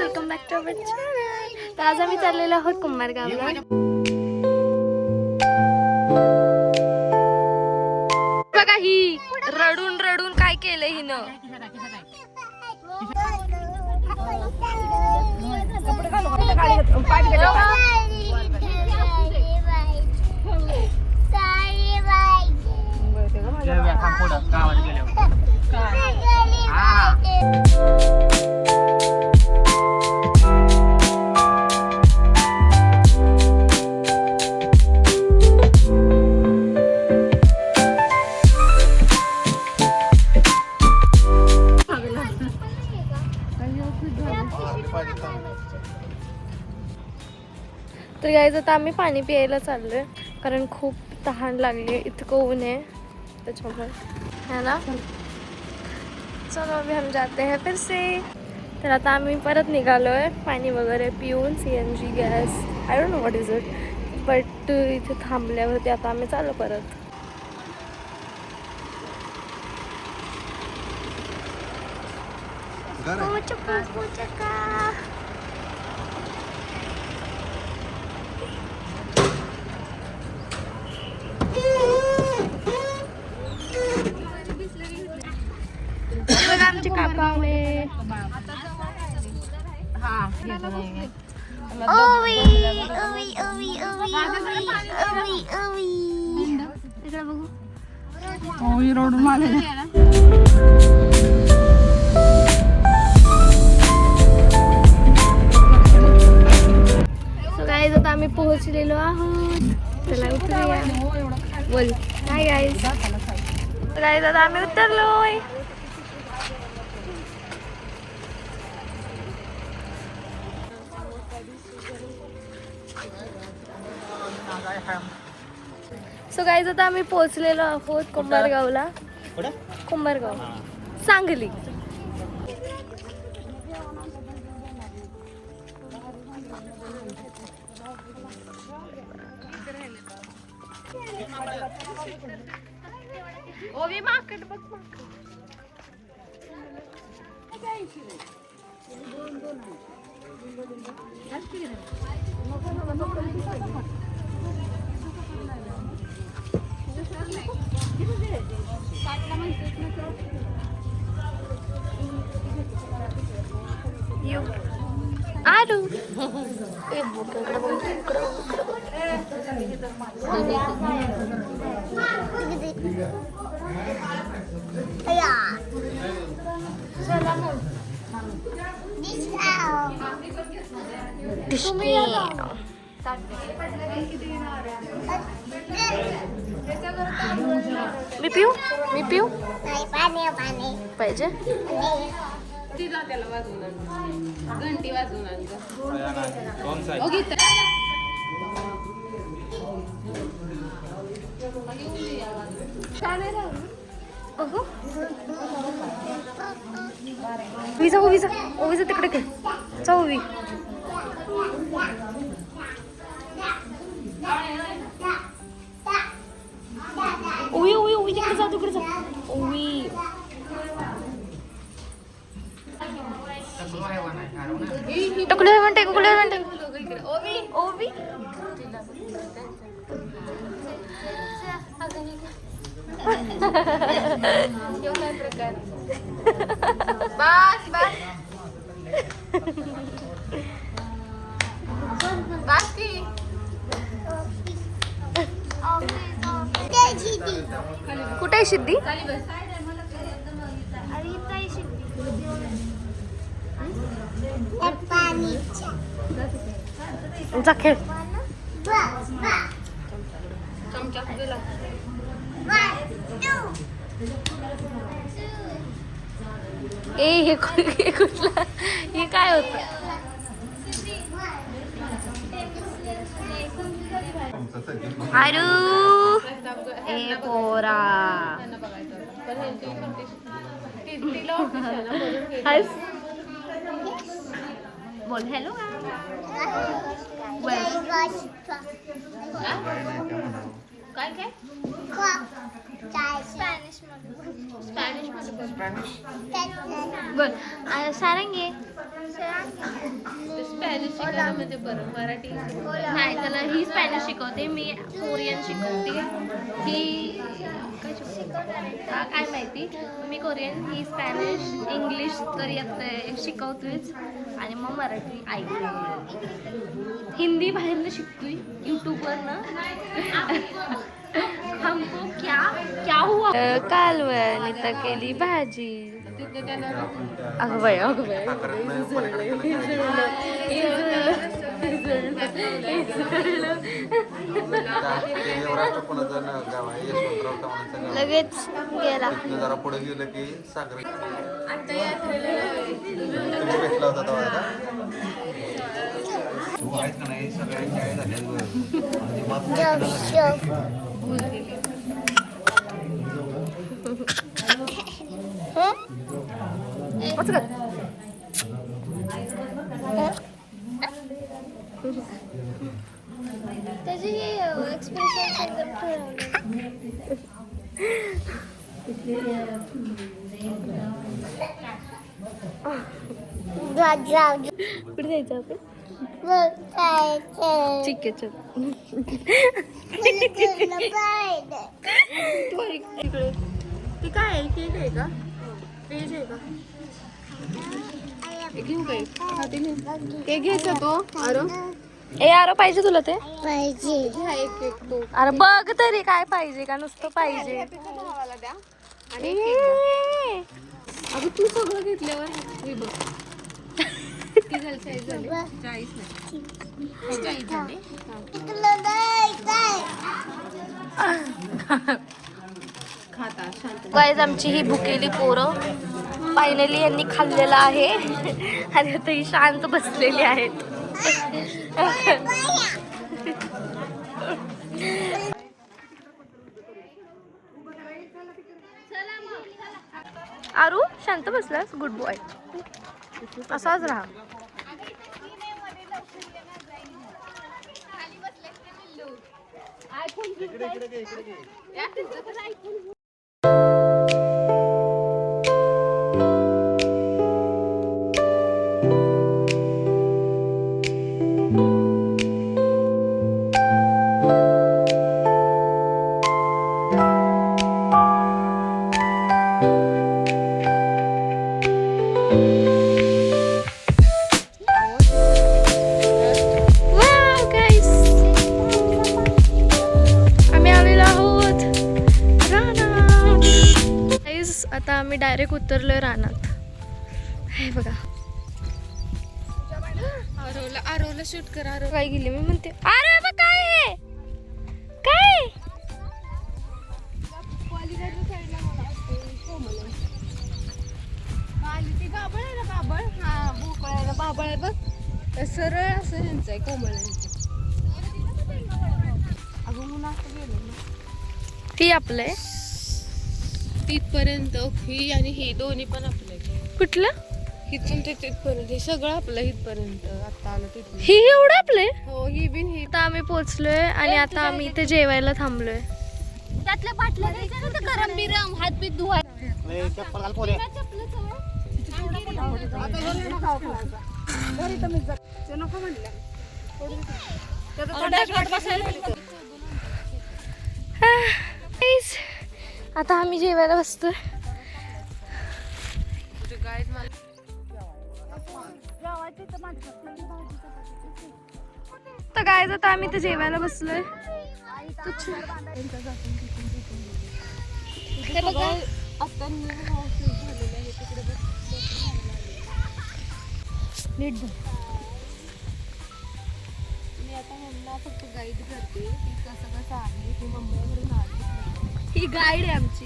Welcome back to our channel. तर आज आम्ही चाललेलो आहोत कुंभारगावला. बघा ही रडून रडून काय केलं हिनं. तर गाईज आता आम्ही पाणी प्यायला चाललोय कारण खूप तहान लागली. इतकं ऊन आहे त्याच्यामुळे है ना. चलो अभी हम जाते हैं फिर से. तर आता आम्ही परत निघालोय पाणी वगैरे पिऊन. CNG gas I don't know what is it but इथे थांबल्यावरती आता आम्ही चाललो परत. आमचे काका आले. गाईज आता आम्ही पोहोचलेलो आहोत. चला उतरूया. बोल हाय गाईज. गाईज आता आम्ही उतरलोय. सो गाईज आता आम्ही पोहोचलेलो आहोत कुंभारगावला. कुंभारगाव सांगली. ओवी मार्केट बघ. You आलू एक बोकडा मी पिऊ पाहिजे. घंटी वाजवून विजा ओवीजा तिकडे काय चवी. ओवी तिकडे जा ओवी. टुकडे म्हणते ओवी. कुठे आहे सिद्धी. जा खेळ. हे कुठला हे काय होत. आरू ए पोरा बोल हॅलो. काय काय स्पॅनिश मध्ये बोल सारंगी स्पॅनिश शिकायला बरं मराठी नाही त्याला ही स्पॅनिश शिकवते मी कोरियन शिकवते ही काय काय माहिती मी कोरियन ही स्पॅनिश इंग्लिश तर येतं शिकवतोयच आणि मग मराठी ऐकते हिंदी बाहेरनं शिकतोय यूट्यूबवरनं हमको क्या क्या हुआ कालवण इथं केली भाजी अगं बाई लगेच गेला जरा पुढे गेलं की सागर भेटला होता तेव्हा तू आहेस का नाही सगळ्यांची आहे झाली त्याची एक्सप्रेशन एकदम कुठे जायचं आपण ठीक आहे चल तिकडे ती काय आहे केक आहे का पेज आहे का घेऊ काय केक घ्यायचा तो आरो ए आरो पाहिजे तुला ते पाहिजे अरे बघ तरी काय पाहिजे का नुसतं पाहिजे अगं तू सगळं घेतल्यावर हे बघ किती झालं साईज झाली 40 नाही खाता शांत गाईज आमची ही भुकेली पोरं फायनली यांनी खाल्लेलं आहे आणि आता ही शांत बसलेली आहेत आरू शांत बसलास गुड बॉय असाच राहा आता आम्ही डायरेक्ट उतरलोय रानात हे बघा आरोला शूट कर आरो काय गेली मी म्हणते अरे बघ काय आहे काय बाबळ आहे ना बाबळ हा भोकळायला बाबळ आहे बघ सरळ असं ह्यांचं आहे कोमळांचं अगं मुलं असं गेलं ना ती आपलं आहे तिथपर्यंत ही आणि ही दोन्ही पण आपले कुठलं इथून ते तिथपर्यंत हे सगळं आपलं इथपर्यंत आता आलं तिथून ही एवढं आपले हो ही बिन ही आता आम्ही पोहोचलोय आणि आता आम्ही इथे जेवायला थांबलोय त्यातल्या बाटल्या गरम बिरम हात बीत धुवा आता आम्ही जेवायला बसतोय तर काय आता आम्ही तर जेवायला बसलोय हे बघा नीट मी आता ह्यांना फक्त गाईड करते की कसं कसं आहे की मुंबईवरून आली ही गाईड आहे आमची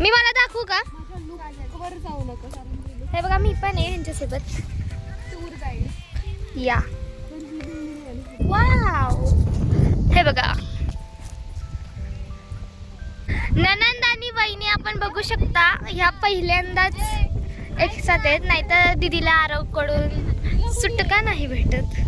मी मला दाखवू का माझ्या लुकवर जाऊ नका कारण हे बघा मी पण आहे यांच्यासोबत टूर गाईड या वाव हे बघा ननंद आणि वहिनी आपण बघू शकता ह्या पहिल्यांदाच एक साथ आहेत नाहीतर दीदीला आरवकडून सुटका नाही भेटत